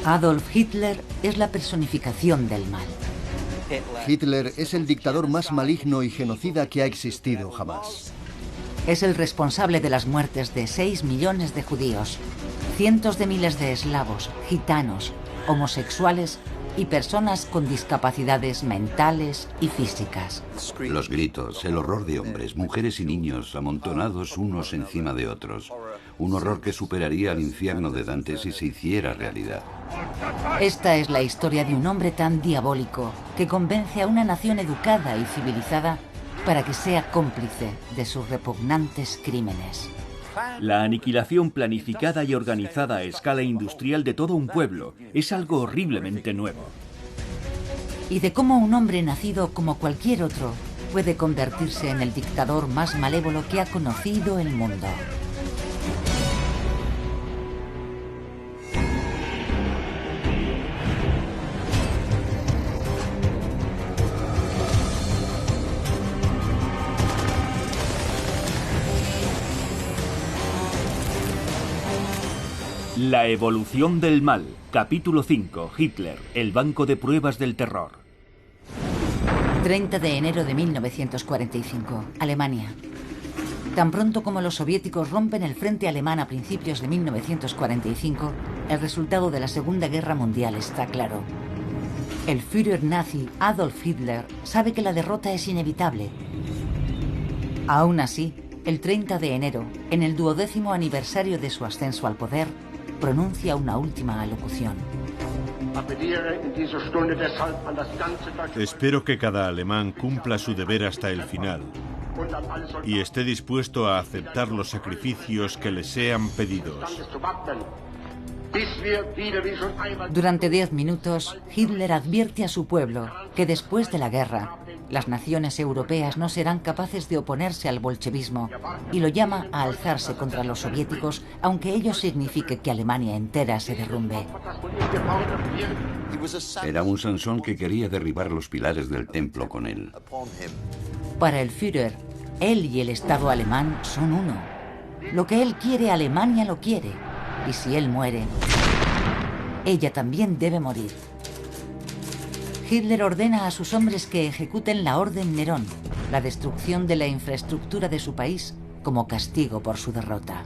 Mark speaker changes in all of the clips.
Speaker 1: Adolf Hitler es la personificación del mal.
Speaker 2: Hitler es el dictador más maligno y genocida que ha existido jamás.
Speaker 1: Es el responsable de las muertes de 6 millones de judíos, cientos de miles de eslavos, gitanos, homosexuales y personas con discapacidades mentales y físicas.
Speaker 3: Los gritos, el horror de hombres, mujeres y niños amontonados unos encima de otros. Un horror que superaría al infierno de Dante si se hiciera realidad.
Speaker 1: Esta es la historia de un hombre tan diabólico que convence a una nación educada y civilizada para que sea cómplice de sus repugnantes crímenes.
Speaker 4: La aniquilación planificada y organizada a escala industrial de todo un pueblo es algo horriblemente nuevo.
Speaker 1: Y de cómo un hombre nacido como cualquier otro puede convertirse en el dictador más malévolo que ha conocido el mundo.
Speaker 4: La evolución del mal. Capítulo 5. Hitler, el banco de pruebas del terror.
Speaker 1: 30 de enero de 1945, Alemania. Tan pronto como los soviéticos rompen el frente alemán a principios de 1945, el resultado de la Segunda Guerra Mundial está claro. El Führer nazi Adolf Hitler sabe que la derrota es inevitable. Aún así, el 30 de enero, en el 12º aniversario de su ascenso al poder, pronuncia una última alocución.
Speaker 5: Espero que cada alemán cumpla su deber hasta el final y esté dispuesto a aceptar los sacrificios que le sean pedidos.
Speaker 1: Durante 10 minutos, Hitler advierte a su pueblo que después de la guerra, las naciones europeas no serán capaces de oponerse al bolchevismo y lo llama a alzarse contra los soviéticos, aunque ello signifique que Alemania entera se derrumbe.
Speaker 3: Era un Sansón que quería derribar los pilares del templo con él.
Speaker 1: Para el Führer, él y el Estado alemán son uno. Lo que él quiere, Alemania lo quiere. Y si él muere, ella también debe morir. Hitler ordena a sus hombres que ejecuten la Orden Nerón, la destrucción de la infraestructura de su país como castigo por su derrota.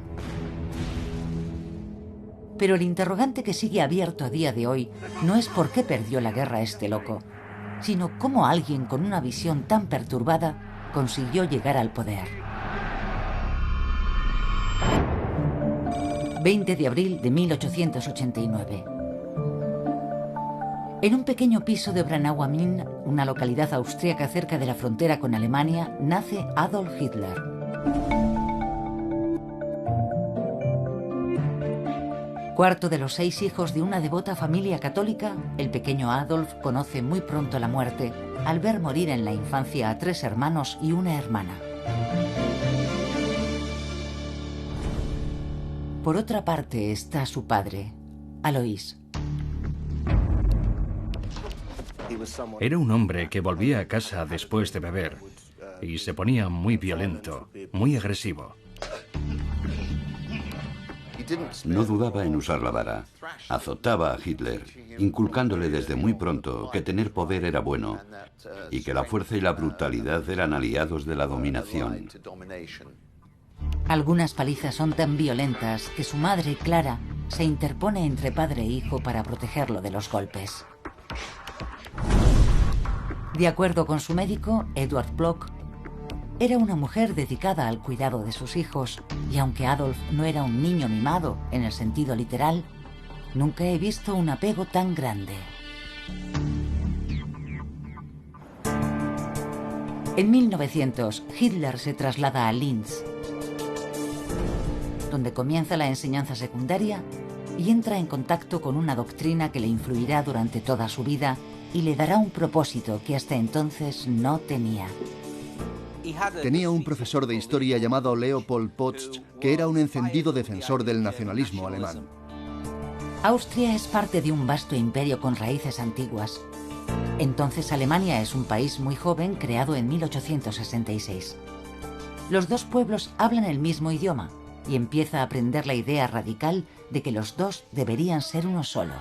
Speaker 1: Pero el interrogante que sigue abierto a día de hoy no es por qué perdió la guerra este loco, sino cómo alguien con una visión tan perturbada consiguió llegar al poder. 20 de abril de 1889. En un pequeño piso de Braunau am Inn, una localidad austríaca cerca de la frontera con Alemania, nace Adolf Hitler. Cuarto de los 6 hijos de una devota familia católica, el pequeño Adolf conoce muy pronto la muerte al ver morir en la infancia a 3 hermanos y una hermana. Por otra parte está su padre, Alois.
Speaker 6: Era un hombre que volvía a casa después de beber y se ponía muy violento, muy agresivo.
Speaker 3: No dudaba en usar la vara. Azotaba a Hitler, inculcándole desde muy pronto que tener poder era bueno y que la fuerza y la brutalidad eran aliados de la dominación.
Speaker 1: Algunas palizas son tan violentas que su madre, Clara, se interpone entre padre e hijo para protegerlo de los golpes. De acuerdo con su médico, Eduard Bloch, era una mujer dedicada al cuidado de sus hijos, y aunque Adolf no era un niño mimado en el sentido literal, nunca he visto un apego tan grande. En 1900, Hitler se traslada a Linz, donde comienza la enseñanza secundaria y entra en contacto con una doctrina que le influirá durante toda su vida y le dará un propósito que hasta entonces no tenía.
Speaker 2: Tenía un profesor de historia llamado Leopold Potsch, que era un encendido defensor del nacionalismo alemán.
Speaker 1: Austria es parte de un vasto imperio con raíces antiguas. Entonces Alemania es un país muy joven creado en 1866. Los dos pueblos hablan el mismo idioma y empieza a aprender la idea radical de que los dos deberían ser uno solo.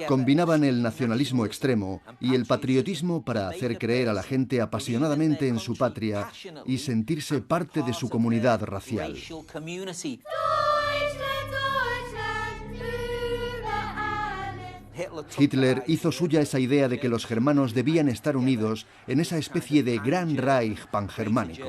Speaker 2: Combinaban el nacionalismo extremo y el patriotismo para hacer creer a la gente apasionadamente en su patria y sentirse parte de su comunidad racial. Hitler hizo suya esa idea de que los germanos debían estar unidos en esa especie de Gran Reich pangermánico.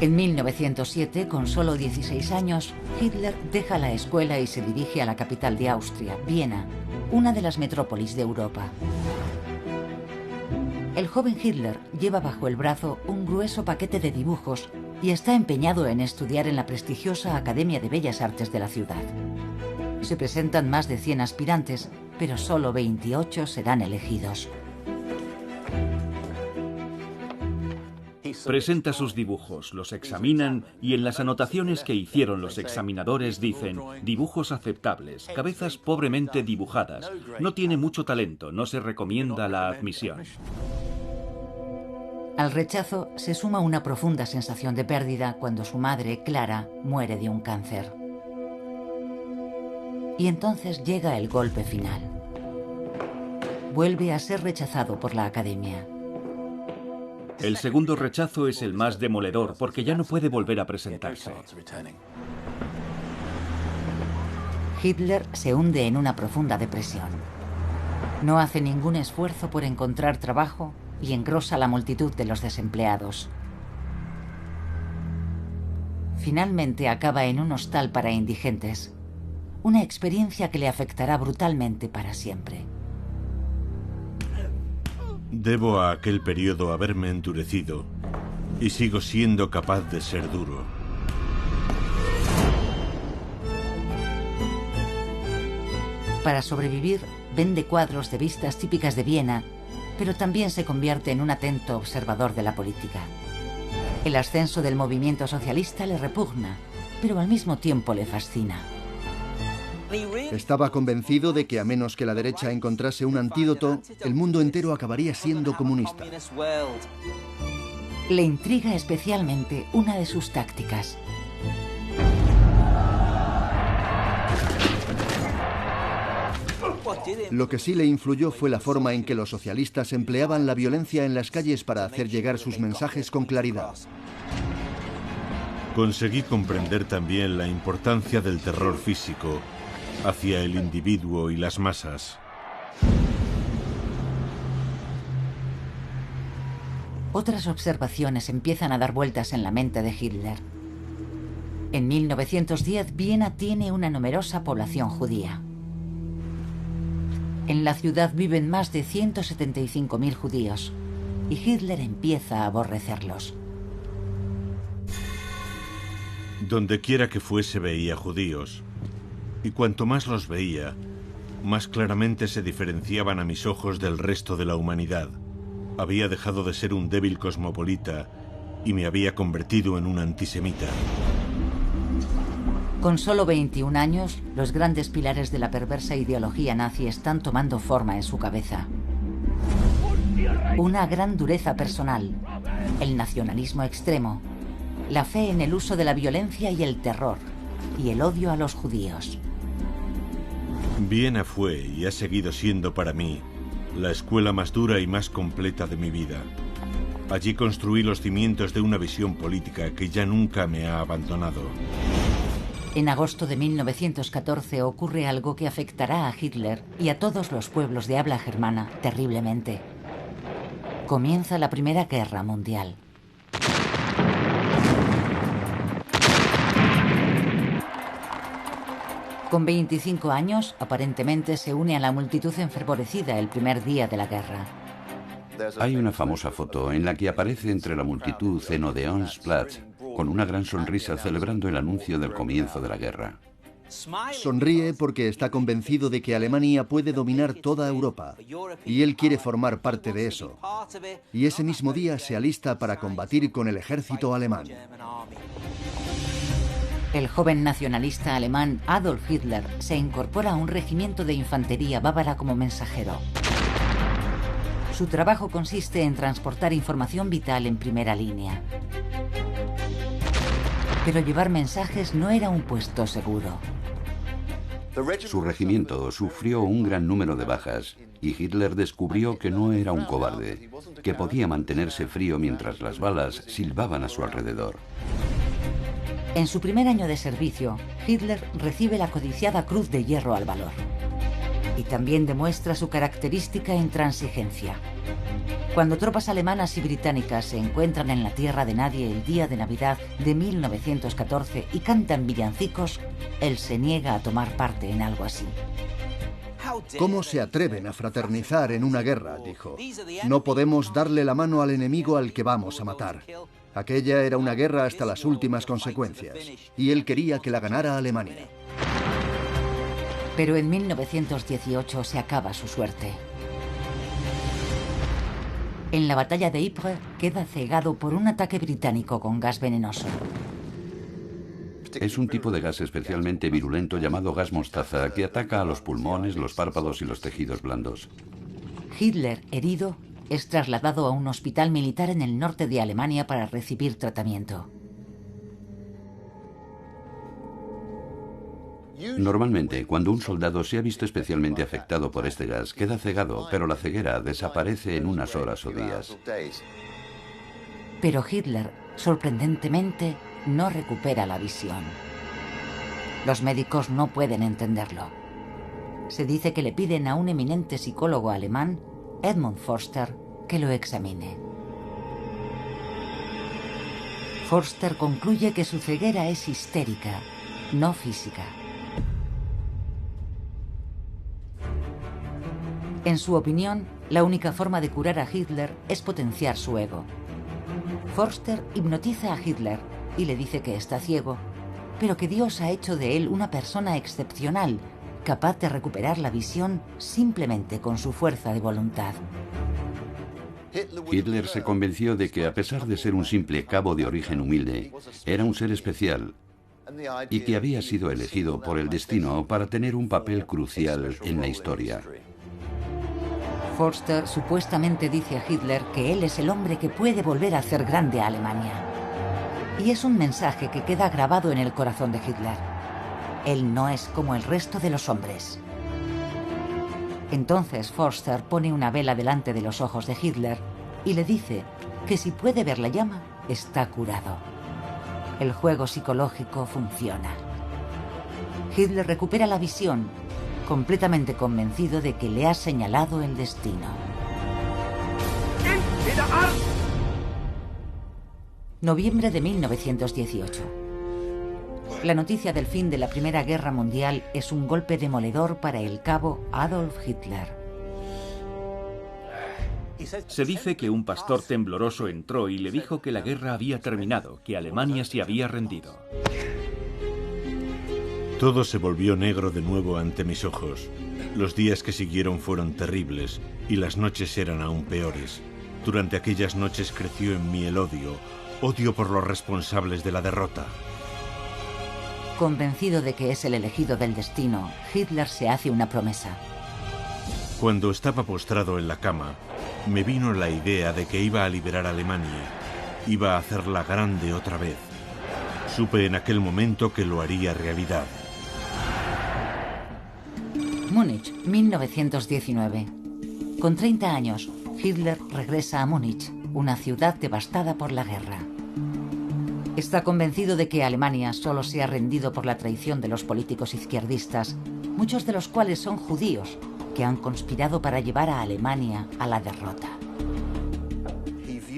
Speaker 1: En 1907, con solo 16 años, Hitler deja la escuela y se dirige a la capital de Austria, Viena, una de las metrópolis de Europa. El joven Hitler lleva bajo el brazo un grueso paquete de dibujos y está empeñado en estudiar en la prestigiosa Academia de Bellas Artes de la ciudad. Se presentan más de 100 aspirantes, pero solo 28 serán elegidos.
Speaker 4: Presenta sus dibujos, los examinan y en las anotaciones que hicieron los examinadores dicen: dibujos aceptables, cabezas pobremente dibujadas, no tiene mucho talento, no se recomienda la admisión.
Speaker 1: Al rechazo se suma una profunda sensación de pérdida cuando su madre, Clara, muere de un cáncer. Y entonces llega el golpe final. Vuelve a ser rechazado por la Academia.
Speaker 4: El segundo rechazo es el más demoledor porque ya no puede volver a presentarse.
Speaker 1: Hitler se hunde en una profunda depresión. No hace ningún esfuerzo por encontrar trabajo y engrosa la multitud de los desempleados. Finalmente acaba en un hostal para indigentes, una experiencia que le afectará brutalmente para siempre.
Speaker 5: Debo a aquel periodo haberme endurecido y sigo siendo capaz de ser duro.
Speaker 1: Para sobrevivir, vende cuadros de vistas típicas de Viena, pero también se convierte en un atento observador de la política. El ascenso del movimiento socialista le repugna, pero al mismo tiempo le fascina.
Speaker 2: Estaba convencido de que a menos que la derecha encontrase un antídoto, el mundo entero acabaría siendo comunista.
Speaker 1: Le intriga especialmente una de sus tácticas.
Speaker 2: Lo que sí le influyó fue la forma en que los socialistas empleaban la violencia en las calles para hacer llegar sus mensajes con claridad.
Speaker 5: Conseguí comprender también la importancia del terror físico hacia el individuo y las masas.
Speaker 1: Otras observaciones empiezan a dar vueltas en la mente de Hitler. En 1910, Viena tiene una numerosa población judía. En la ciudad viven más de 175.000 judíos y Hitler empieza a aborrecerlos.
Speaker 5: Donde quiera que fuese veía judíos, y cuanto más los veía, más claramente se diferenciaban a mis ojos del resto de la humanidad. Había dejado de ser un débil cosmopolita y me había convertido en un antisemita.
Speaker 1: Con solo 21 años, los grandes pilares de la perversa ideología nazi están tomando forma en su cabeza. Una gran dureza personal, el nacionalismo extremo, la fe en el uso de la violencia y el terror, y el odio a los judíos.
Speaker 5: Viena fue y ha seguido siendo para mí la escuela más dura y más completa de mi vida. Allí construí los cimientos de una visión política que ya nunca me ha abandonado.
Speaker 1: En agosto de 1914 ocurre algo que afectará a Hitler y a todos los pueblos de habla germana terriblemente. Comienza la Primera Guerra Mundial. Con 25 años, aparentemente se une a la multitud enfervorecida el primer día de la guerra.
Speaker 3: Hay una famosa foto en la que aparece entre la multitud en Odeonsplatz con una gran sonrisa celebrando el anuncio del comienzo de la guerra.
Speaker 2: Sonríe porque está convencido de que Alemania puede dominar toda Europa y él quiere formar parte de eso. Y ese mismo día se alista para combatir con el ejército alemán.
Speaker 1: El joven nacionalista alemán Adolf Hitler se incorpora a un regimiento de infantería bávara como mensajero. Su trabajo consiste en transportar información vital en primera línea. Pero llevar mensajes no era un puesto seguro.
Speaker 3: Su regimiento sufrió un gran número de bajas y Hitler descubrió que no era un cobarde, que podía mantenerse frío mientras las balas silbaban a su alrededor.
Speaker 1: En su primer año de servicio, Hitler recibe la codiciada Cruz de Hierro al Valor. Y también demuestra su característica intransigencia. Cuando tropas alemanas y británicas se encuentran en la tierra de nadie el día de Navidad de 1914 y cantan villancicos, él se niega a tomar parte en algo así.
Speaker 2: ¿Cómo se atreven a fraternizar en una guerra?, dijo. No podemos darle la mano al enemigo al que vamos a matar. Aquella era una guerra hasta las últimas consecuencias, y él quería que la ganara Alemania.
Speaker 1: Pero en 1918 se acaba su suerte. En la batalla de Ypres queda cegado por un ataque británico con gas venenoso.
Speaker 3: Es un tipo de gas especialmente virulento llamado gas mostaza que ataca a los pulmones, los párpados y los tejidos blandos.
Speaker 1: Hitler, herido, es trasladado a un hospital militar en el norte de Alemania para recibir tratamiento.
Speaker 3: Normalmente, cuando un soldado se ha visto especialmente afectado por este gas, queda cegado, pero la ceguera desaparece en unas horas o días.
Speaker 1: Pero Hitler, sorprendentemente, no recupera la visión. Los médicos no pueden entenderlo. Se dice que le piden a un eminente psicólogo alemán, Edmund Forster, que lo examine. Forster concluye que su ceguera es histérica, no física. En su opinión, la única forma de curar a Hitler es potenciar su ego. Forster hipnotiza a Hitler y le dice que está ciego, pero que Dios ha hecho de él una persona excepcional, capaz de recuperar la visión simplemente con su fuerza de voluntad.
Speaker 3: Hitler se convenció de que, a pesar de ser un simple cabo de origen humilde, era un ser especial y que había sido elegido por el destino para tener un papel crucial en la historia.
Speaker 1: Forster supuestamente dice a Hitler que él es el hombre que puede volver a hacer grande a Alemania. Y es un mensaje que queda grabado en el corazón de Hitler. Él no es como el resto de los hombres. Entonces Forster pone una vela delante de los ojos de Hitler y le dice que si puede ver la llama, está curado. El juego psicológico funciona. Hitler recupera la visión, completamente convencido de que le ha señalado el destino. Noviembre de 1918. La noticia del fin de la Primera Guerra Mundial es un golpe demoledor para el cabo Adolf Hitler.
Speaker 4: Se dice que un pastor tembloroso entró y le dijo que la guerra había terminado, que Alemania se había rendido.
Speaker 5: Todo se volvió negro de nuevo ante mis ojos. Los días que siguieron fueron terribles y las noches eran aún peores. Durante aquellas noches creció en mí el odio por los responsables de la derrota.
Speaker 1: Convencido de que es el elegido del destino, Hitler se hace una promesa.
Speaker 5: Cuando estaba postrado en la cama, me vino la idea de que iba a liberar a Alemania. Iba a hacerla grande otra vez. Supe en aquel momento que lo haría realidad.
Speaker 1: Múnich, 1919. Con 30 años, Hitler regresa a Múnich, una ciudad devastada por la guerra. Está convencido de que Alemania solo se ha rendido por la traición de los políticos izquierdistas, muchos de los cuales son judíos, que han conspirado para llevar a Alemania a la derrota.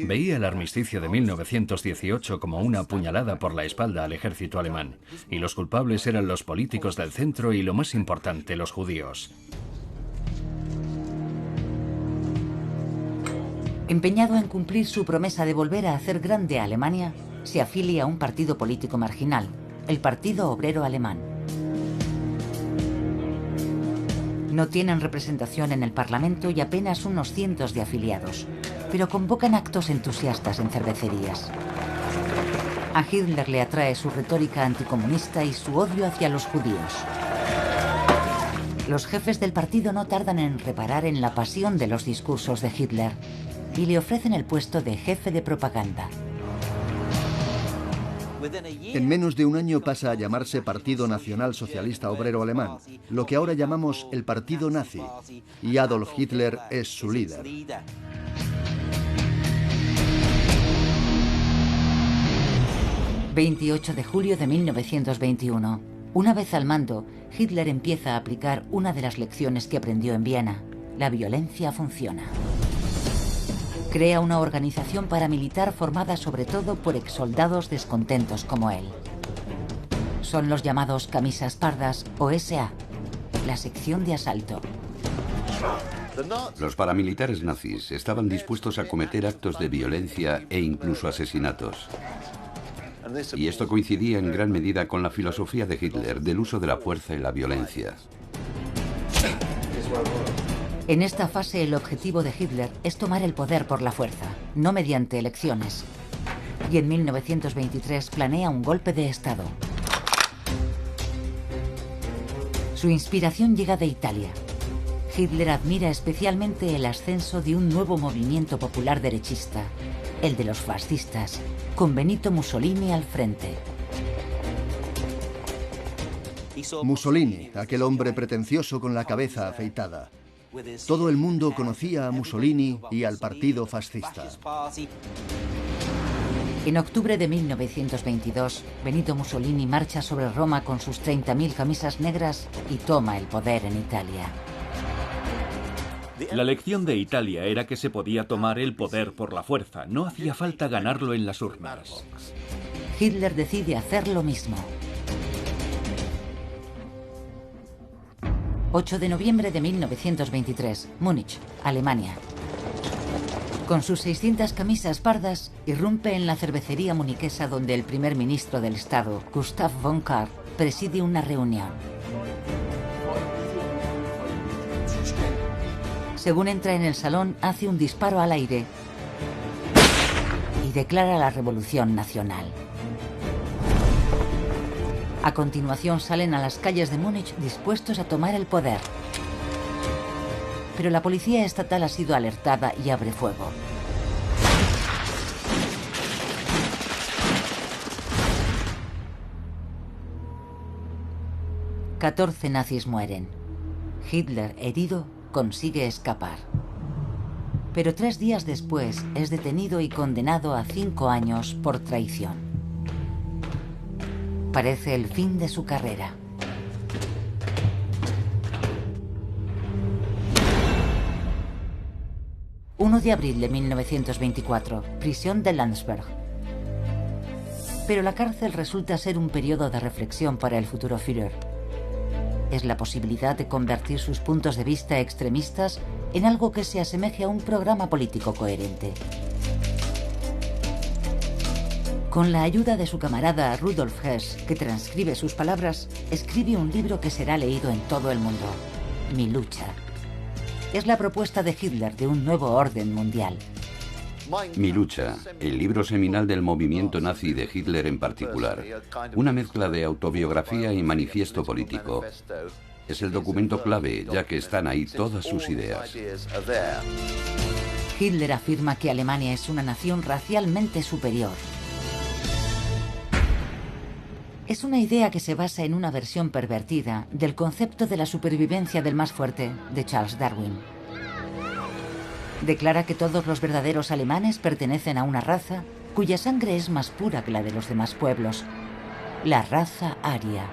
Speaker 6: Veía el armisticio de 1918 como una puñalada por la espalda al ejército alemán, y los culpables eran los políticos del centro y, lo más importante, los judíos.
Speaker 1: Empeñado en cumplir su promesa de volver a hacer grande a Alemania, se afilia a un partido político marginal, el Partido Obrero Alemán. No tienen representación en el Parlamento y apenas unos cientos de afiliados, pero convocan actos entusiastas en cervecerías. A Hitler le atrae su retórica anticomunista y su odio hacia los judíos. Los jefes del partido no tardan en reparar en la pasión de los discursos de Hitler y le ofrecen el puesto de jefe de propaganda.
Speaker 2: En menos de un año pasa a llamarse Partido Nacional Socialista Obrero Alemán, lo que ahora llamamos el Partido Nazi, y Adolf Hitler es su líder.
Speaker 1: ...28 de julio de 1921... Una vez al mando, Hitler empieza a aplicar una de las lecciones que aprendió en Viena. La violencia funciona. Crea una organización paramilitar formada sobre todo por exsoldados descontentos como él. Son los llamados camisas pardas o SA, la sección de asalto.
Speaker 3: Los paramilitares nazis estaban dispuestos a cometer actos de violencia e incluso asesinatos. Y esto coincidía en gran medida con la filosofía de Hitler del uso de la fuerza y la violencia.
Speaker 1: En esta fase el objetivo de Hitler es tomar el poder por la fuerza, no mediante elecciones. Y en 1923 planea un golpe de Estado. Su inspiración llega de Italia. Hitler admira especialmente el ascenso de un nuevo movimiento popular derechista, el de los fascistas, con Benito Mussolini al frente.
Speaker 2: Mussolini, aquel hombre pretencioso con la cabeza afeitada. Todo el mundo conocía a Mussolini y al partido fascista.
Speaker 1: En octubre de 1922, Benito Mussolini marcha sobre Roma con sus 30.000 camisas negras y toma el poder en Italia.
Speaker 4: La lección de Italia era que se podía tomar el poder por la fuerza, no hacía falta ganarlo en las urnas.
Speaker 1: Hitler decide hacer lo mismo. 8 de noviembre de 1923, Múnich, Alemania. Con sus 600 camisas pardas, irrumpe en la cervecería muniquesa donde el primer ministro del Estado, Gustav von Kahr, preside una reunión. Según entra en el salón, hace un disparo al aire y declara la revolución nacional. A continuación salen a las calles de Múnich dispuestos a tomar el poder. Pero la policía estatal ha sido alertada y abre fuego. ...14 nazis mueren. Hitler, herido, consigue escapar. Pero 3 días después es detenido y condenado a 5 años por traición. Parece el fin de su carrera. ...1 de abril de 1924, prisión de Landsberg. Pero la cárcel resulta ser un periodo de reflexión para el futuro Führer. Es la posibilidad de convertir sus puntos de vista extremistas en algo que se asemeje a un programa político coherente. Con la ayuda de su camarada Rudolf Hess, que transcribe sus palabras, escribe un libro que será leído en todo el mundo. Mi lucha. Es la propuesta de Hitler de un nuevo orden mundial.
Speaker 3: Mi lucha, el libro seminal del movimiento nazi de Hitler en particular, una mezcla de autobiografía y manifiesto político. Es el documento clave, ya que están ahí todas sus ideas.
Speaker 1: Hitler afirma que Alemania es una nación racialmente superior. Es una idea que se basa en una versión pervertida del concepto de la supervivencia del más fuerte de Charles Darwin. Declara que todos los verdaderos alemanes pertenecen a una raza cuya sangre es más pura que la de los demás pueblos, la raza aria.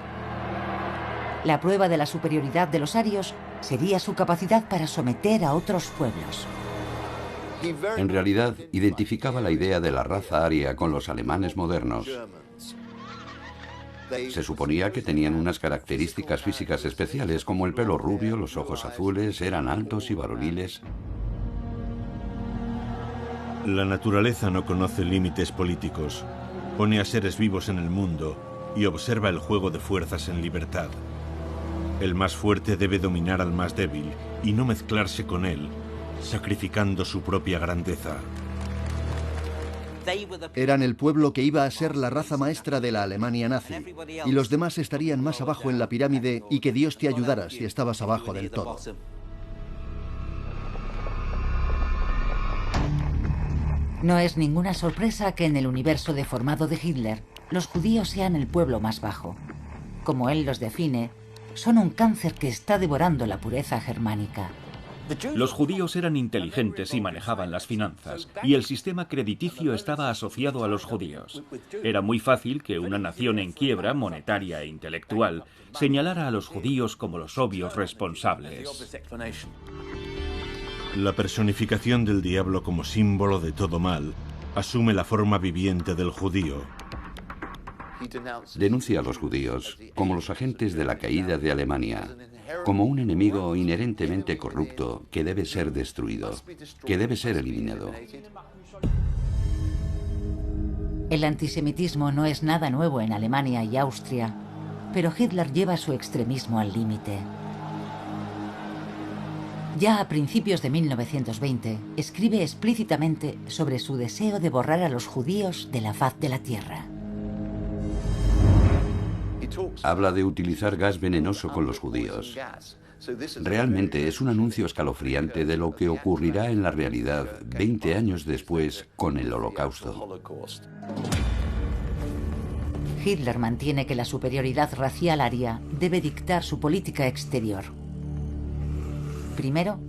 Speaker 1: La prueba de la superioridad de los arios sería su capacidad para someter a otros pueblos.
Speaker 3: En realidad, identificaba la idea de la raza aria con los alemanes modernos. Se suponía que tenían unas características físicas especiales, como el pelo rubio, los ojos azules, eran altos y varoniles.
Speaker 5: La naturaleza no conoce límites políticos. Pone a seres vivos en el mundo y observa el juego de fuerzas en libertad. El más fuerte debe dominar al más débil y no mezclarse con él, sacrificando su propia grandeza.
Speaker 2: Eran el pueblo que iba a ser la raza maestra de la Alemania nazi, y los demás estarían más abajo en la pirámide, y que Dios te ayudara si estabas abajo del todo.
Speaker 1: No es ninguna sorpresa que en el universo deformado de Hitler, los judíos sean el pueblo más bajo. Como él los define, son un cáncer que está devorando la pureza germánica.
Speaker 4: Los judíos eran inteligentes y manejaban las finanzas, y el sistema crediticio estaba asociado a los judíos. Era muy fácil que una nación en quiebra, monetaria e intelectual, señalara a los judíos como los obvios responsables.
Speaker 5: La personificación del diablo como símbolo de todo mal asume la forma viviente del judío.
Speaker 3: Denuncia a los judíos como los agentes de la caída de Alemania, como un enemigo inherentemente corrupto que debe ser destruido, que debe ser eliminado.
Speaker 1: El antisemitismo no es nada nuevo en Alemania y Austria, pero Hitler lleva su extremismo al límite. Ya a principios de 1920, escribe explícitamente sobre su deseo de borrar a los judíos de la faz de la tierra.
Speaker 3: Habla de utilizar gas venenoso con los judíos. Realmente es un anuncio escalofriante de lo que ocurrirá en la realidad 20 años después con el Holocausto.
Speaker 1: Hitler mantiene que la superioridad racial aria debe dictar su política exterior. Primero,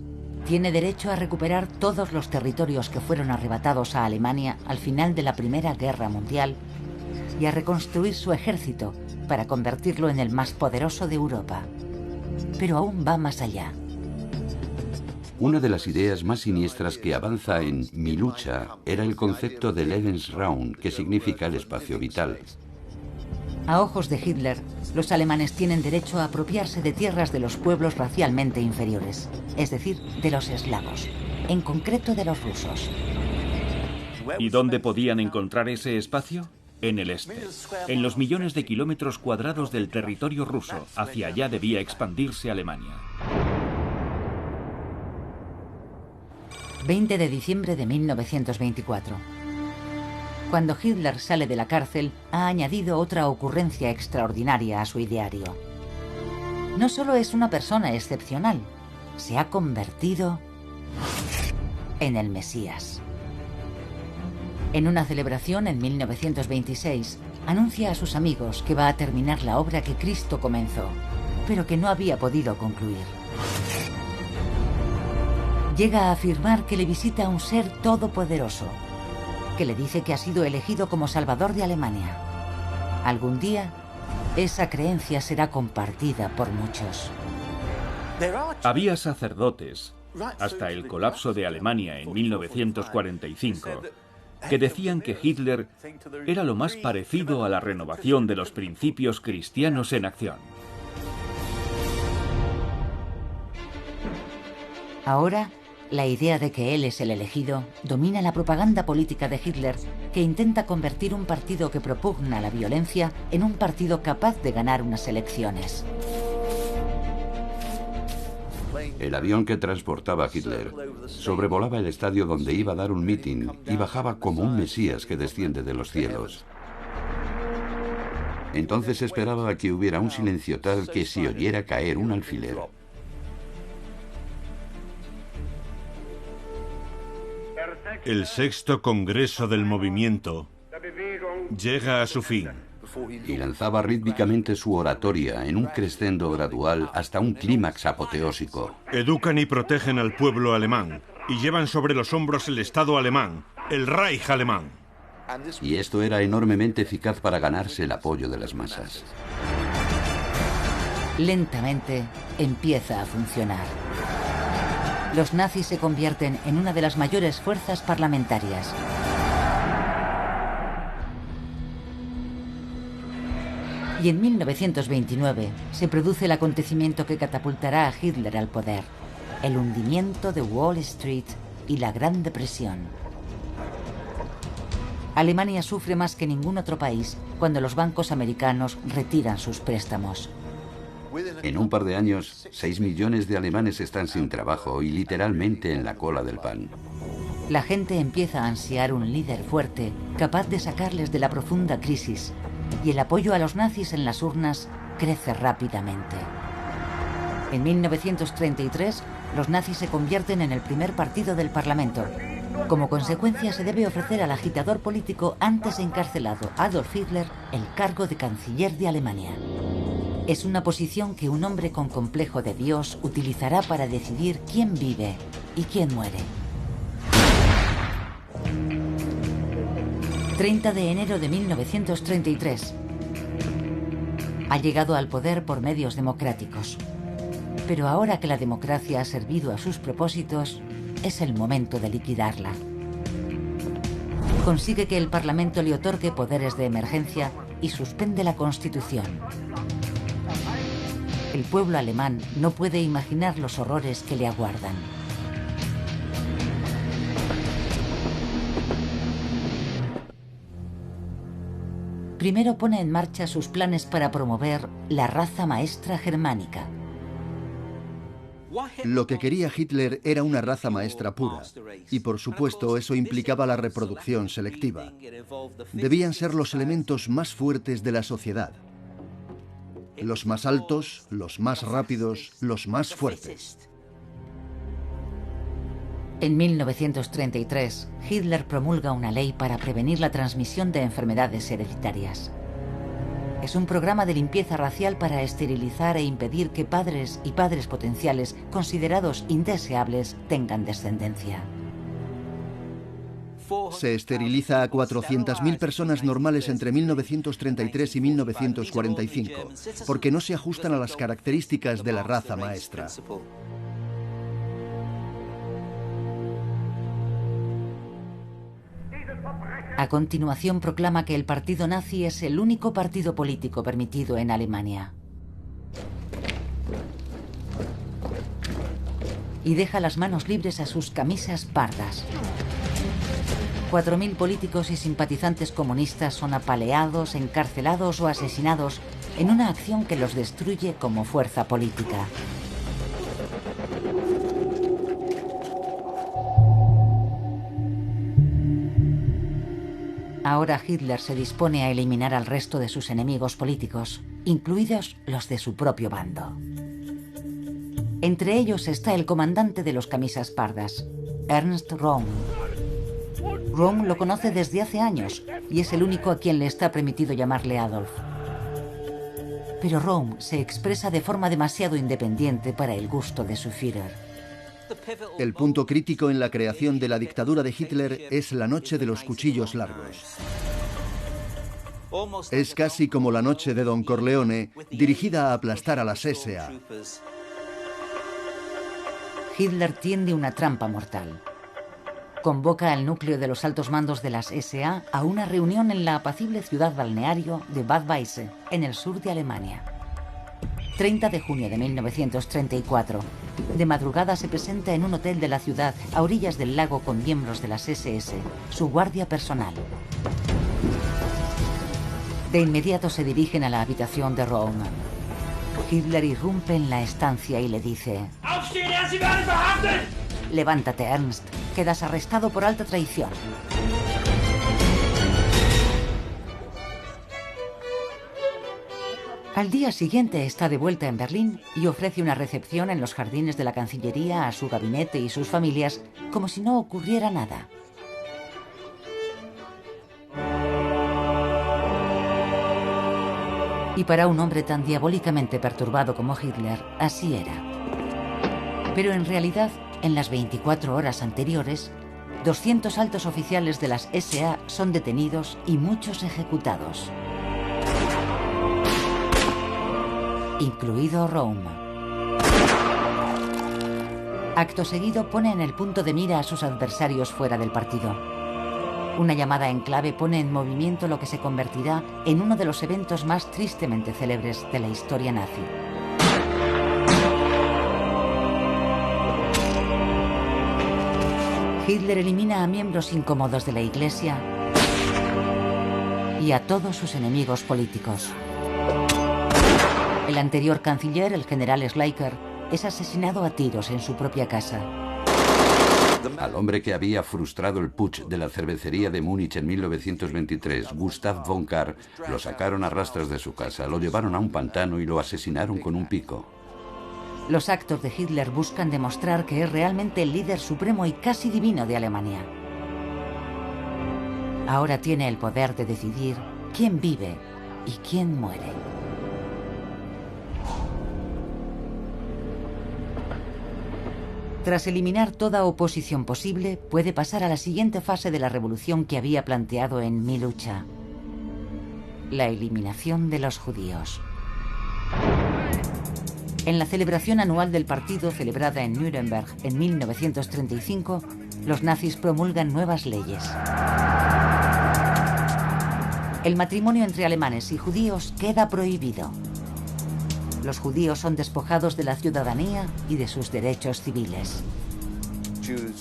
Speaker 1: tiene derecho a recuperar todos los territorios que fueron arrebatados a Alemania al final de la Primera Guerra Mundial y a reconstruir su ejército para convertirlo en el más poderoso de Europa. Pero aún va más allá.
Speaker 3: Una de las ideas más siniestras que avanza en Mi lucha era el concepto de Lebensraum, que significa el espacio vital.
Speaker 1: A ojos de Hitler, los alemanes tienen derecho a apropiarse de tierras de los pueblos racialmente inferiores, es decir, de los eslavos, en concreto de los rusos.
Speaker 4: ¿Y dónde podían encontrar ese espacio? En el este. En los millones de kilómetros cuadrados del territorio ruso, hacia allá debía expandirse Alemania.
Speaker 1: 20 de diciembre de 1924. Cuando Hitler sale de la cárcel, ha añadido otra ocurrencia extraordinaria a su ideario. No solo es una persona excepcional, se ha convertido en el Mesías. En una celebración en 1926, anuncia a sus amigos que va a terminar la obra que Cristo comenzó, pero que no había podido concluir. Llega a afirmar que le visita un ser todopoderoso, que le dice que ha sido elegido como Salvador de Alemania. Algún día, esa creencia será compartida por muchos.
Speaker 4: Había sacerdotes, hasta el colapso de Alemania en 1945, que decían que Hitler era lo más parecido a la renovación de los principios cristianos en acción.
Speaker 1: Ahora, la idea de que él es el elegido domina la propaganda política de Hitler, que intenta convertir un partido que propugna la violencia en un partido capaz de ganar unas elecciones.
Speaker 3: El avión que transportaba a Hitler sobrevolaba el estadio donde iba a dar un mitin y bajaba como un Mesías que desciende de los cielos. Entonces esperaba a que hubiera un silencio tal que se oyera caer un alfiler.
Speaker 5: El sexto Congreso del Movimiento llega a su fin.
Speaker 3: Y lanzaba rítmicamente su oratoria en un crescendo gradual hasta un clímax apoteósico.
Speaker 5: Educan y protegen al pueblo alemán y llevan sobre los hombros el Estado alemán, el Reich alemán.
Speaker 3: Y esto era enormemente eficaz para ganarse el apoyo de las masas.
Speaker 1: Lentamente empieza a funcionar. Los nazis se convierten en una de las mayores fuerzas parlamentarias. Y en 1929 se produce el acontecimiento que catapultará a Hitler al poder: el hundimiento de Wall Street y la Gran Depresión. Alemania sufre más que ningún otro país cuando los bancos americanos retiran sus préstamos.
Speaker 3: En un par de años, 6 millones de alemanes están sin trabajo y literalmente en la cola del pan.
Speaker 1: La gente empieza a ansiar un líder fuerte, capaz de sacarles de la profunda crisis, y el apoyo a los nazis en las urnas crece rápidamente. En 1933, los nazis se convierten en el primer partido del Parlamento Como consecuencia, se debe ofrecer al agitador político antes encarcelado, Adolf Hitler, el cargo de canciller de Alemania. Es una posición que un hombre con complejo de Dios utilizará para decidir quién vive y quién muere. 30 de enero de 1933. Ha llegado al poder por medios democráticos. Pero ahora que la democracia ha servido a sus propósitos, es el momento de liquidarla. Consigue que el Parlamento le otorgue poderes de emergencia y suspende la Constitución. El pueblo alemán no puede imaginar los horrores que le aguardan. Primero pone en marcha sus planes para promover la raza maestra germánica.
Speaker 2: Lo que quería Hitler era una raza maestra pura, y por supuesto eso implicaba la reproducción selectiva. Debían ser los elementos más fuertes de la sociedad. Los más altos, los más rápidos, los más fuertes.
Speaker 1: En 1933, Hitler promulga una ley para prevenir la transmisión de enfermedades hereditarias. Es un programa de limpieza racial para esterilizar e impedir que padres y padres potenciales considerados indeseables tengan descendencia.
Speaker 2: Se esteriliza a 400.000 personas normales entre 1933 y 1945, porque no se ajustan a las características de la raza maestra.
Speaker 1: A continuación proclama que el partido nazi es el único partido político permitido en Alemania. Y deja las manos libres a sus camisas pardas. 4.000 políticos y simpatizantes comunistas son apaleados, encarcelados o asesinados en una acción que los destruye como fuerza política. Ahora Hitler se dispone a eliminar al resto de sus enemigos políticos, incluidos los de su propio bando. Entre ellos está el comandante de los camisas pardas, Ernst Röhm. Röhm lo conoce desde hace años y es el único a quien le está permitido llamarle Adolf. Pero Röhm se expresa de forma demasiado independiente para el gusto de su Führer.
Speaker 2: El punto crítico en la creación de la dictadura de Hitler es la noche de los cuchillos largos. Es casi como la noche de Don Corleone, dirigida a aplastar a las SA.
Speaker 1: Hitler tiende una trampa mortal. Convoca al núcleo de los altos mandos de las SA a una reunión en la apacible ciudad balneario de Bad Weisse, en el sur de Alemania. 30 de junio de 1934. De madrugada se presenta en un hotel de la ciudad, a orillas del lago, con miembros de las SS, su guardia personal. De inmediato se dirigen a la habitación de Röhm. Hitler irrumpe en la estancia y le dice: «Levántate, Ernst. Quedas arrestado por alta traición». Al día siguiente está de vuelta en Berlín y ofrece una recepción en los jardines de la Cancillería a su gabinete y sus familias, como si no ocurriera nada. Y para un hombre tan diabólicamente perturbado como Hitler, así era. Pero en realidad, en las 24 horas anteriores, 200 altos oficiales de las SA son detenidos y muchos ejecutados. Incluido Röhm. Acto seguido pone en el punto de mira a sus adversarios fuera del partido. Una llamada en clave pone en movimiento lo que se convertirá en uno de los eventos más tristemente célebres de la historia nazi. Hitler elimina a miembros incómodos de la Iglesia y a todos sus enemigos políticos. El anterior canciller, el general Schleicher, es asesinado a tiros en su propia casa.
Speaker 3: Al hombre que había frustrado el putsch de la cervecería de Múnich en 1923, Gustav von Kahr, lo sacaron a rastras de su casa, lo llevaron a un pantano y lo asesinaron con un pico.
Speaker 1: Los actos de Hitler buscan demostrar que es realmente el líder supremo y casi divino de Alemania. ahora tiene el poder de decidir quién vive y quién muere. Tras eliminar toda oposición posible, puede pasar a la siguiente fase de la revolución que había planteado en Mi lucha: la eliminación de los judíos. En la celebración anual del partido, celebrada en Nuremberg en 1935, los nazis promulgan nuevas leyes. El matrimonio entre alemanes y judíos queda prohibido. Los judíos son despojados de la ciudadanía y de sus derechos civiles.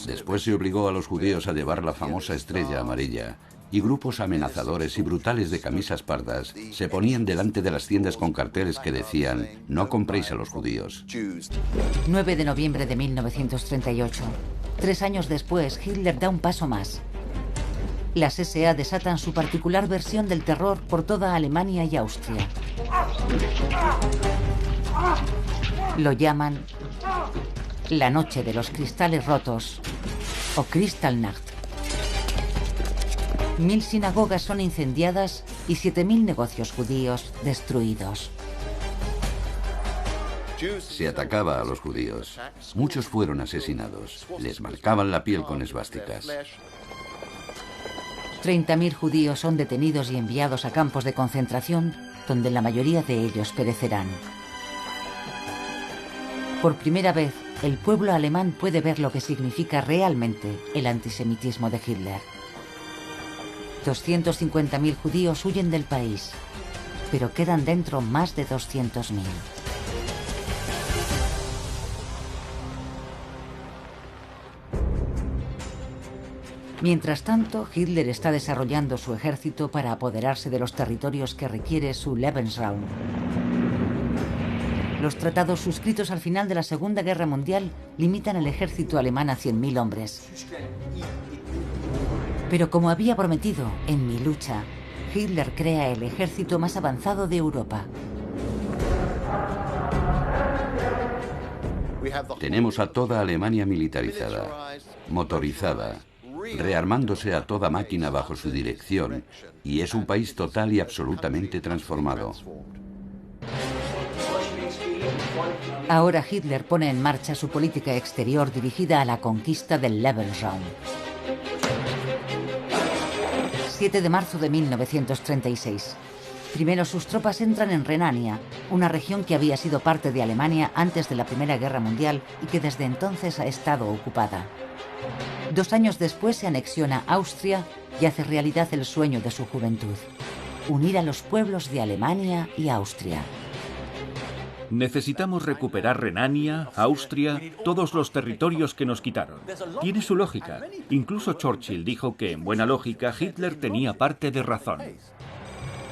Speaker 3: Después se obligó a los judíos a llevar la famosa estrella amarilla, y grupos amenazadores y brutales de camisas pardas se ponían delante de las tiendas con carteles que decían: no compréis a los judíos.
Speaker 1: 9 de noviembre de 1938. 3 años después, Hitler da un paso más. Las SA desatan su particular versión del terror por toda Alemania y Austria. Lo llaman la noche de los cristales rotos o Kristallnacht. 1000 sinagogas son incendiadas y 7000 negocios judíos destruidos.
Speaker 3: Se atacaba a los judíos. Muchos fueron asesinados. Les marcaban la piel con esvásticas.
Speaker 1: 30.000 judíos son detenidos y enviados a campos de concentración, donde la mayoría de ellos perecerán. Por primera vez, el pueblo alemán puede ver lo que significa realmente el antisemitismo de Hitler. 250.000 judíos huyen del país, pero quedan dentro más de 200.000. Mientras tanto, Hitler está desarrollando su ejército para apoderarse de los territorios que requiere su Lebensraum. Los tratados suscritos al final de la Segunda Guerra Mundial limitan el ejército alemán a 100.000 hombres. Pero como había prometido en Mi lucha, Hitler crea el ejército más avanzado de Europa.
Speaker 3: Tenemos a toda Alemania militarizada, motorizada, rearmándose a toda máquina bajo su dirección, y es un país total y absolutamente transformado.
Speaker 1: Ahora Hitler pone en marcha su política exterior dirigida a la conquista del Lebensraum. 7 de marzo de 1936. Primero sus tropas entran en Renania, una región que había sido parte de Alemania antes de la Primera Guerra Mundial y que desde entonces ha estado ocupada. 2 años después se anexiona Austria y hace realidad el sueño de su juventud: unir a los pueblos de Alemania y Austria.
Speaker 4: Necesitamos recuperar Renania, Austria, todos los territorios que nos quitaron. Tiene su lógica. Incluso Churchill dijo que, en buena lógica, Hitler tenía parte de razón.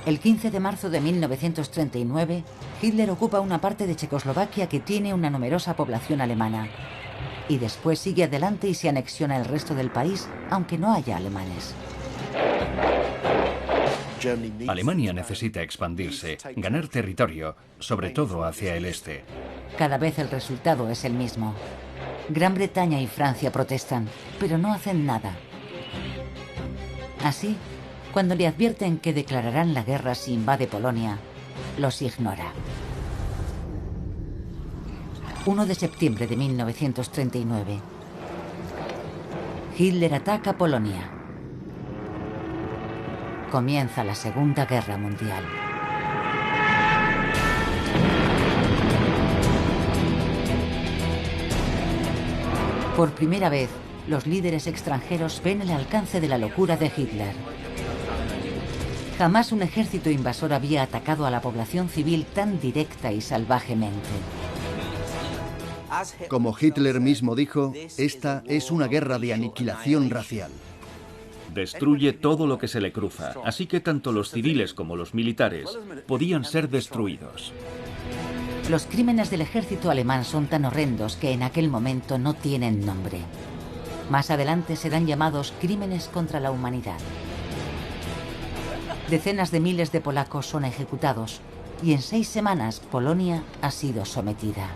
Speaker 1: El 15 de marzo de 1939, Hitler ocupa una parte de Checoslovaquia que tiene una numerosa población alemana. Y después sigue adelante y se anexiona el resto del país, aunque no haya alemanes.
Speaker 6: Alemania necesita expandirse, ganar territorio, sobre todo hacia el este.
Speaker 1: Cada vez el resultado es el mismo. Gran Bretaña y Francia protestan, pero no hacen nada. Así, cuando le advierten que declararán la guerra si invade Polonia, los ignora. 1 de septiembre de 1939. Hitler ataca Polonia. Comienza la Segunda Guerra Mundial. Por primera vez, los líderes extranjeros ven el alcance de la locura de Hitler. Jamás un ejército invasor había atacado a la población civil tan directa y salvajemente.
Speaker 2: Como Hitler mismo dijo, esta es una guerra de aniquilación racial.
Speaker 4: Destruye todo lo que se le cruza, así que tanto los civiles como los militares podían ser destruidos.
Speaker 1: Los crímenes del ejército alemán son tan horrendos que en aquel momento no tienen nombre. Más adelante serán llamados crímenes contra la humanidad. Decenas de miles de polacos son ejecutados y en 6 semanas Polonia ha sido sometida.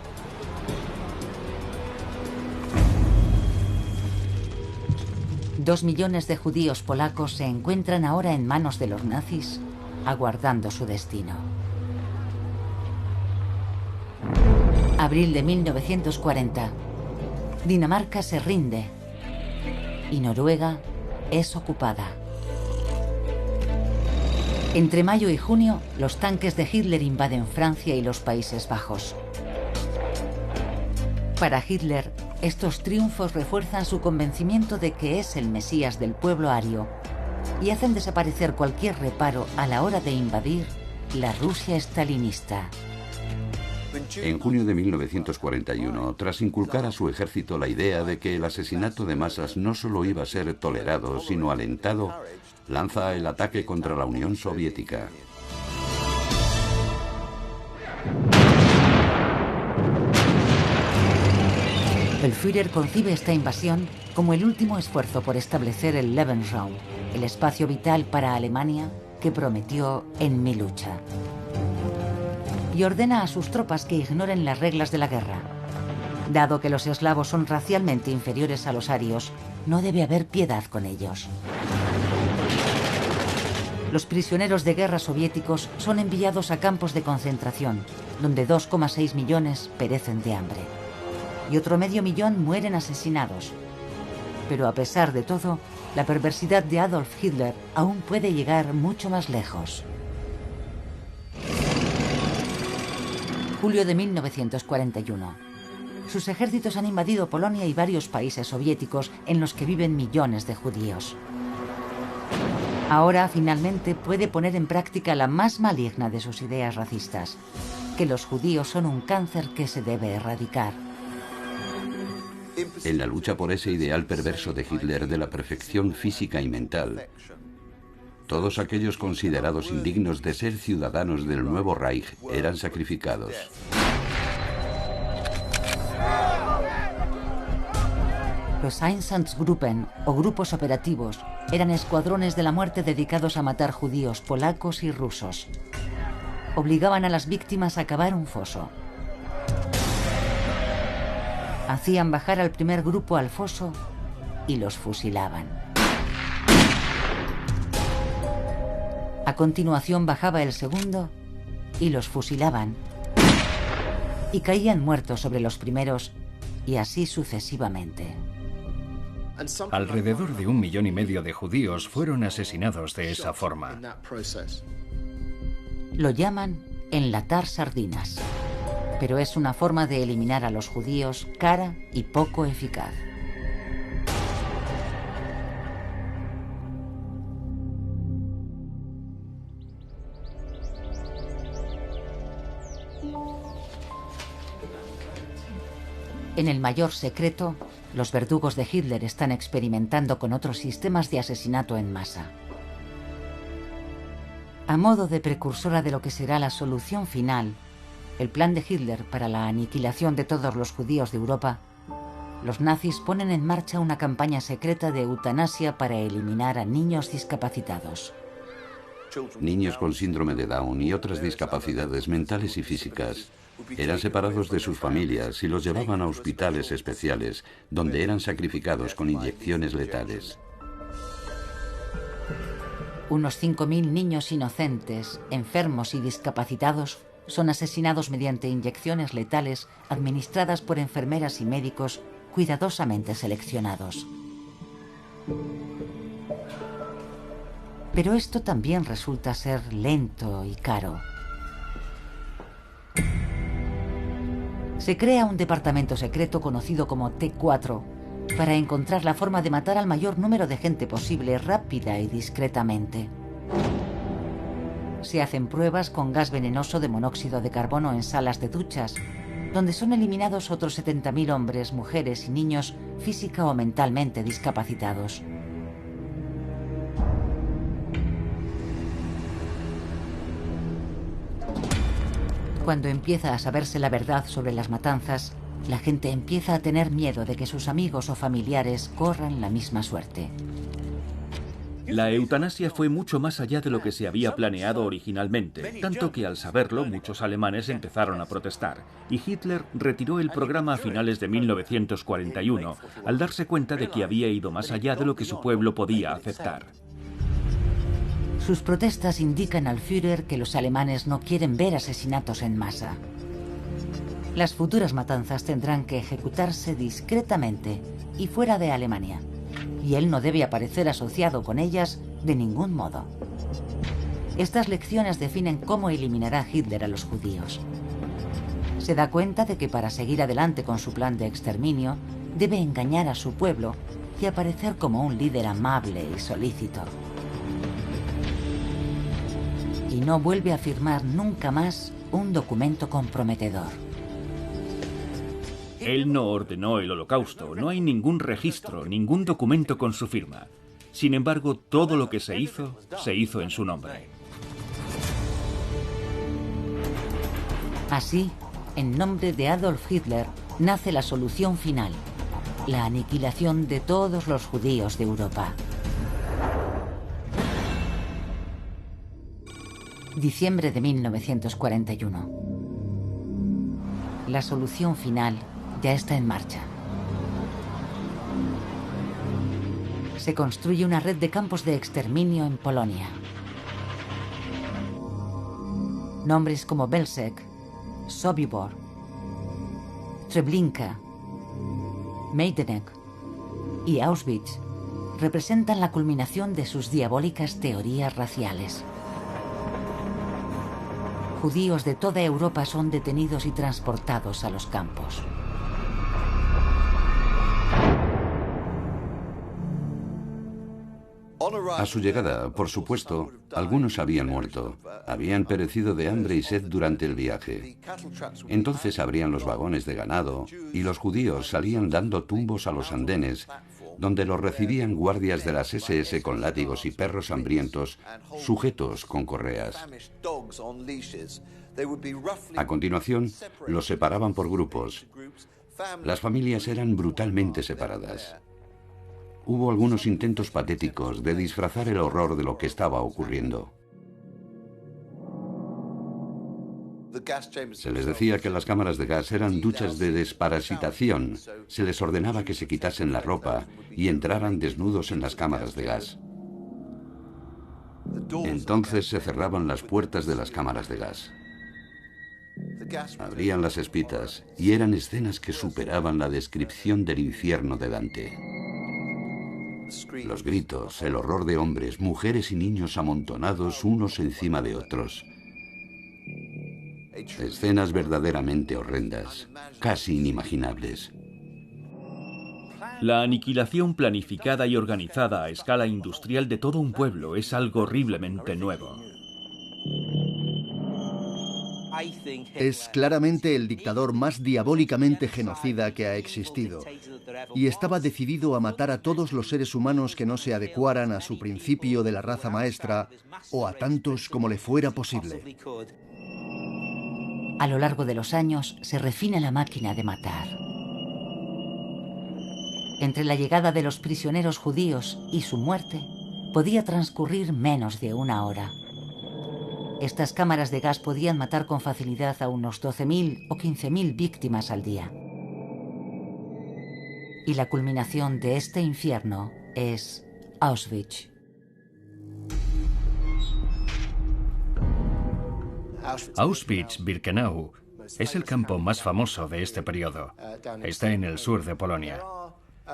Speaker 1: 2 millones de judíos polacos se encuentran ahora en manos de los nazis, aguardando su destino. Abril de 1940. Dinamarca se rinde y Noruega es ocupada. Entre mayo y junio, los tanques de Hitler invaden Francia y los Países Bajos. Para Hitler, estos triunfos refuerzan su convencimiento de que es el Mesías del pueblo ario y hacen desaparecer cualquier reparo a la hora de invadir la Rusia estalinista.
Speaker 3: En junio de 1941, tras inculcar a su ejército la idea de que el asesinato de masas no solo iba a ser tolerado, sino alentado, lanza el ataque contra la Unión Soviética.
Speaker 1: El Führer concibe esta invasión como el último esfuerzo por establecer el Lebensraum, el espacio vital para Alemania que prometió en Mi lucha. Y ordena a sus tropas que ignoren las reglas de la guerra. Dado que los eslavos son racialmente inferiores a los arios, no debe haber piedad con ellos. Los prisioneros de guerra soviéticos son enviados a campos de concentración, donde 2,6 millones perecen de hambre. Y otro medio millón mueren asesinados. Pero a pesar de todo, la perversidad de Adolf Hitler aún puede llegar mucho más lejos. Julio de 1941. Sus ejércitos han invadido Polonia y varios países soviéticos en los que viven millones de judíos. Ahora, finalmente, puede poner en práctica la más maligna de sus ideas racistas, que los judíos son un cáncer que se debe erradicar.
Speaker 3: En la lucha por ese ideal perverso de Hitler de la perfección física y mental, todos aquellos considerados indignos de ser ciudadanos del nuevo Reich eran sacrificados.
Speaker 1: Los Einsatzgruppen, o grupos operativos, eran escuadrones de la muerte dedicados a matar judíos polacos y rusos. Obligaban a las víctimas a cavar un foso. Hacían bajar al primer grupo al foso y los fusilaban. A continuación bajaba el segundo y los fusilaban. Y caían muertos sobre los primeros y así sucesivamente.
Speaker 6: Alrededor de 1,5 millones de judíos fueron asesinados de esa forma.
Speaker 1: Lo llaman enlatar sardinas, pero es una forma de eliminar a los judíos cara y poco eficaz. En el mayor secreto, los verdugos de Hitler están experimentando con otros sistemas de asesinato en masa. A modo de precursora de lo que será la solución final, el plan de Hitler para la aniquilación de todos los judíos de Europa, los nazis ponen en marcha una campaña secreta de eutanasia para eliminar a niños discapacitados.
Speaker 3: Niños con síndrome de Down y otras discapacidades mentales y físicas eran separados de sus familias y los llevaban a hospitales especiales, donde eran sacrificados con inyecciones letales.
Speaker 1: Unos 5.000 niños inocentes, enfermos y discapacitados son asesinados mediante inyecciones letales administradas por enfermeras y médicos cuidadosamente seleccionados. Pero esto también resulta ser lento y caro. Se crea un departamento secreto conocido como T4 para encontrar la forma de matar al mayor número de gente posible rápida y discretamente. Se hacen pruebas con gas venenoso de monóxido de carbono en salas de duchas, donde son eliminados otros 70.000 hombres, mujeres y niños física o mentalmente discapacitados. Cuando empieza a saberse la verdad sobre las matanzas, la gente empieza a tener miedo de que sus amigos o familiares corran la misma suerte.
Speaker 4: La eutanasia fue mucho más allá de lo que se había planeado originalmente, tanto que al saberlo muchos alemanes empezaron a protestar, y Hitler retiró el programa a finales de 1941, al darse cuenta de que había ido más allá de lo que su pueblo podía aceptar.
Speaker 1: Sus protestas indican al Führer que los alemanes no quieren ver asesinatos en masa. Las futuras matanzas tendrán que ejecutarse discretamente y fuera de Alemania, y él no debe aparecer asociado con ellas de ningún modo. Estas lecciones definen cómo eliminará Hitler a los judíos. Se da cuenta de que para seguir adelante con su plan de exterminio, debe engañar a su pueblo y aparecer como un líder amable y solícito. Y no vuelve a firmar nunca más un documento comprometedor.
Speaker 4: Él no ordenó el holocausto, no hay ningún registro, ningún documento con su firma. Sin embargo, todo lo que se hizo en su nombre.
Speaker 1: Así, en nombre de Adolf Hitler, nace la solución final: la aniquilación de todos los judíos de Europa. Diciembre de 1941. La solución final ya está en marcha. Se construye una red de campos de exterminio en Polonia. Nombres como Belzec, Sobibor, Treblinka, Majdanek y Auschwitz representan la culminación de sus diabólicas teorías raciales. Judíos de toda Europa son detenidos y transportados a los campos.
Speaker 3: A su llegada, por supuesto, algunos habían muerto, habían perecido de hambre y sed durante el viaje. Entonces abrían los vagones de ganado y los judíos salían dando tumbos a los andenes, donde los recibían guardias de las SS con látigos y perros hambrientos, sujetos con correas. A continuación, los separaban por grupos. Las familias eran brutalmente separadas. Hubo algunos intentos patéticos de disfrazar el horror de lo que estaba ocurriendo. Se les decía que las cámaras de gas eran duchas de desparasitación. Se les ordenaba que se quitasen la ropa y entraran desnudos en las cámaras de gas. Entonces se cerraban las puertas de las cámaras de gas. Abrían las espitas y eran escenas que superaban la descripción del infierno de Dante. Los gritos, el horror de hombres, mujeres y niños amontonados unos encima de otros. Escenas verdaderamente horrendas, casi inimaginables.
Speaker 4: La aniquilación planificada y organizada a escala industrial de todo un pueblo es algo horriblemente nuevo.
Speaker 2: Es claramente el dictador más diabólicamente genocida que ha existido, y estaba decidido a matar a todos los seres humanos que no se adecuaran a su principio de la raza maestra, o a tantos como le fuera posible.
Speaker 1: A lo largo de los años se refina la máquina de matar. Entre la llegada de los prisioneros judíos y su muerte, podía transcurrir menos de una hora. Estas cámaras de gas podían matar con facilidad a unos 12.000 o 15.000 víctimas al día. Y la culminación de este infierno es Auschwitz.
Speaker 6: Auschwitz-Birkenau es el campo más famoso de este periodo. Está en el sur de Polonia.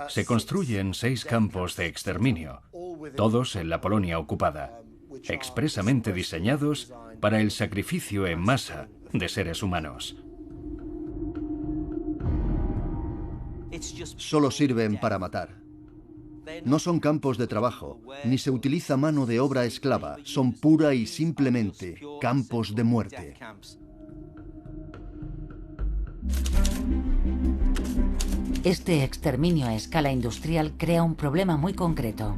Speaker 6: Se construyen 6 campos de exterminio, todos en la Polonia ocupada, expresamente diseñados para el sacrificio en masa de seres humanos.
Speaker 2: Solo sirven para matar. No son campos de trabajo, ni se utiliza mano de obra esclava, son pura y simplemente campos de muerte.
Speaker 1: Este exterminio a escala industrial crea un problema muy concreto.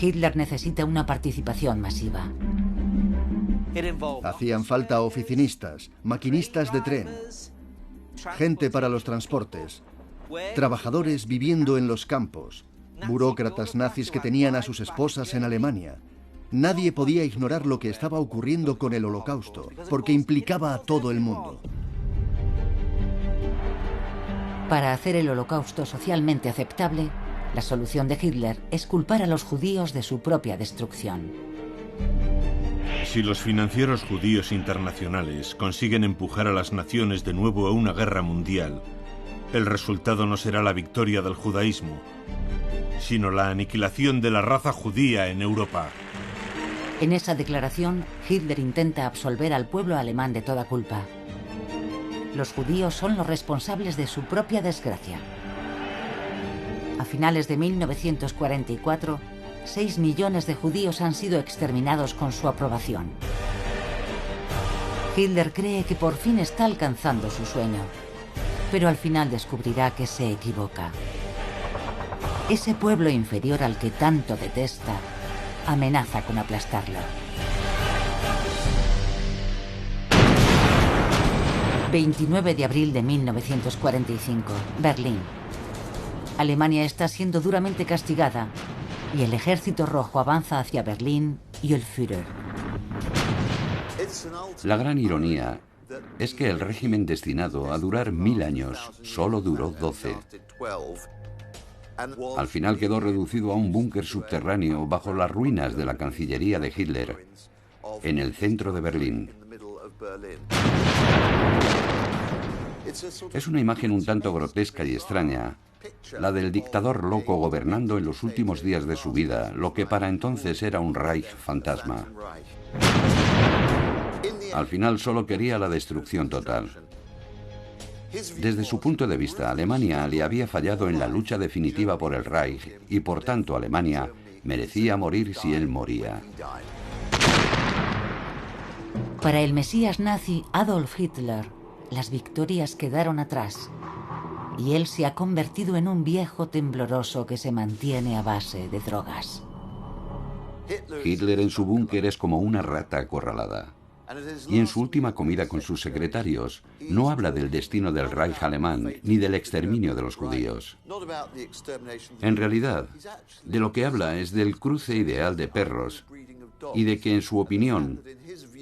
Speaker 1: Hitler necesita una participación masiva.
Speaker 2: Hacían falta oficinistas, maquinistas de tren, gente para los transportes, trabajadores viviendo en los campos, burócratas nazis que tenían a sus esposas en Alemania. Nadie podía ignorar lo que estaba ocurriendo con el Holocausto, porque implicaba a todo el mundo.
Speaker 1: Para hacer el Holocausto socialmente aceptable, la solución de Hitler es culpar a los judíos de su propia destrucción.
Speaker 5: Si los financieros judíos internacionales consiguen empujar a las naciones de nuevo a una guerra mundial, el resultado no será la victoria del judaísmo, sino la aniquilación de la raza judía en Europa.
Speaker 1: En esa declaración, Hitler intenta absolver al pueblo alemán de toda culpa. Los judíos son los responsables de su propia desgracia. A finales de 1944, 6 millones de judíos han sido exterminados con su aprobación. Hitler cree que por fin está alcanzando su sueño, pero al final descubrirá que se equivoca. Ese pueblo inferior al que tanto detesta amenaza con aplastarlo. 29 de abril de 1945, Berlín. Alemania está siendo duramente castigada y el Ejército Rojo avanza hacia Berlín y el Führer.
Speaker 3: La gran ironía es que el régimen destinado a durar 1000 años solo duró 12. Al final quedó reducido a un búnker subterráneo bajo las ruinas de la Cancillería de Hitler, en el centro de Berlín. Es una imagen un tanto grotesca y extraña, la del dictador loco gobernando en los últimos días de su vida, lo que para entonces era un Reich fantasma. Al final solo quería la destrucción total. Desde su punto de vista, Alemania le había fallado en la lucha definitiva por el Reich y por tanto Alemania merecía morir si él moría.
Speaker 1: Para el mesías nazi Adolf Hitler, las victorias quedaron atrás y él se ha convertido en un viejo tembloroso que se mantiene a base de drogas.
Speaker 3: Hitler en su búnker es como una rata acorralada. Y en su última comida con sus secretarios no habla del destino del Reich alemán ni del exterminio de los judíos. En realidad, de lo que habla es del cruce ideal de perros y de que, en su opinión,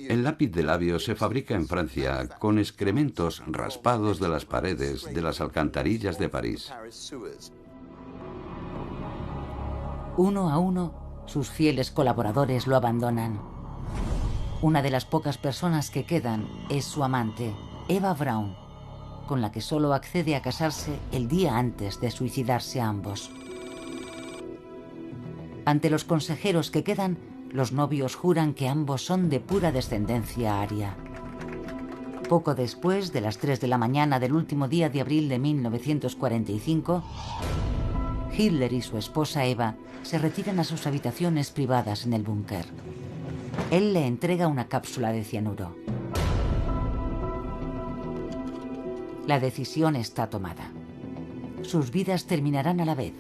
Speaker 3: el lápiz de labios se fabrica en Francia con excrementos raspados de las paredes de las alcantarillas de París.
Speaker 1: Uno a uno, sus fieles colaboradores lo abandonan. Una de las pocas personas que quedan es su amante, Eva Braun, con la que solo accede a casarse el día antes de suicidarse ambos. Ante los consejeros que quedan, los novios juran que ambos son de pura descendencia aria. Poco después de las 3 de la mañana del último día de abril de 1945, Hitler y su esposa Eva se retiran a sus habitaciones privadas en el búnker. Él le entrega una cápsula de cianuro. La decisión está tomada. Sus vidas terminarán a la vez.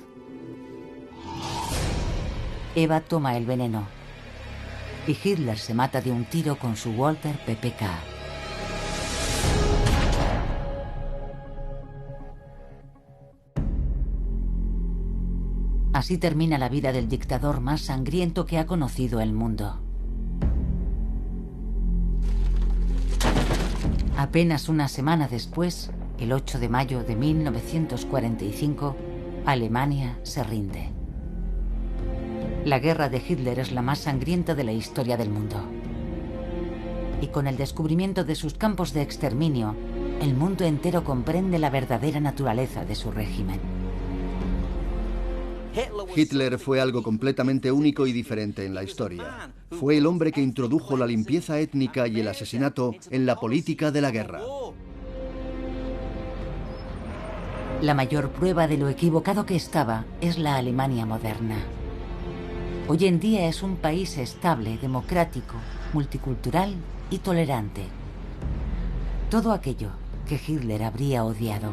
Speaker 1: Eva toma el veneno y Hitler se mata de un tiro con su Walther PPK. Así termina la vida del dictador más sangriento que ha conocido el mundo. Apenas una semana después, el 8 de mayo de 1945, Alemania se rinde. La guerra de Hitler es la más sangrienta de la historia del mundo. Y con el descubrimiento de sus campos de exterminio, el mundo entero comprende la verdadera naturaleza de su régimen.
Speaker 2: Hitler fue algo completamente único y diferente en la historia. Fue el hombre que introdujo la limpieza étnica y el asesinato en la política de la guerra.
Speaker 1: La mayor prueba de lo equivocado que estaba es la Alemania moderna. Hoy en día es un país estable, democrático, multicultural y tolerante. Todo aquello que Hitler habría odiado.